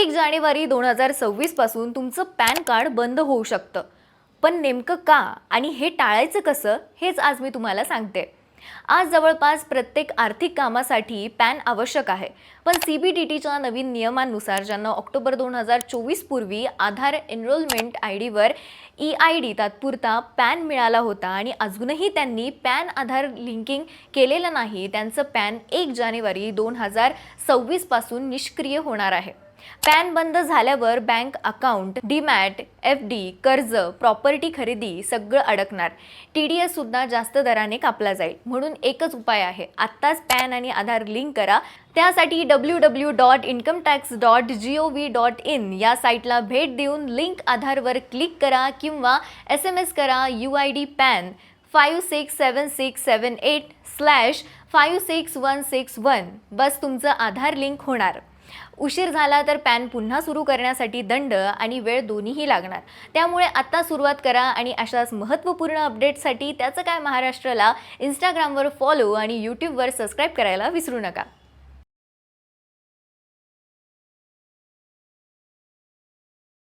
1 जानेवारी 2026 पासून तुमचं pan card बंद होऊ शकतं. पण नेमकं का आणि हे टाळायचं कसं हेच आज मी तुम्हाला सांगते. आज जवळपास प्रत्येक आर्थिक कामासाठी पॅन आवश्यक आहे. पण CBDTच्या नवीन नियमांनुसार ज्यांना ऑक्टोबर 2024 पूर्वी आधार एनरोलमेंट आयडीवर EID तात्पुरता पॅन मिळाला होता आणि अजूनही त्यांनी पॅन आधार लिंकिंग केलेलं नाही, त्यांचं पॅन 1 जानेवारी 2026 पासून निष्क्रिय होणार आहे. पॅन बंद झाल्यावर बँक अकाउंट, डीमॅट, FD, कर्ज, प्रॉपर्टी खरेदी सगळं अडकणार. TDS सुद्धा जास्त दराने कापला जाईल. म्हणून एकच उपाय आहे, आत्ताच पॅन आणि आधार लिंक करा. त्यासाठी www.incometax.gov.in या साईटला भेट देऊन लिंक आधारवर क्लिक करा किंवा SMS करा UID PAN 567678/56161. बस तुमचं आधार लिंक होणार. उशीर झाला तर पॅन पुन्हा सुरू करण्यासाठी दंड आणि वेळ दोन्हीही लागणार. त्यामुळे आता सुरुवात करा आणि अशाच महत्त्वपूर्ण अपडेट्ससाठी त्याचं काय महाराष्ट्राला Instagramवर फॉलो आणि YouTubeवर सबस्क्राईब करायला विसरू नका.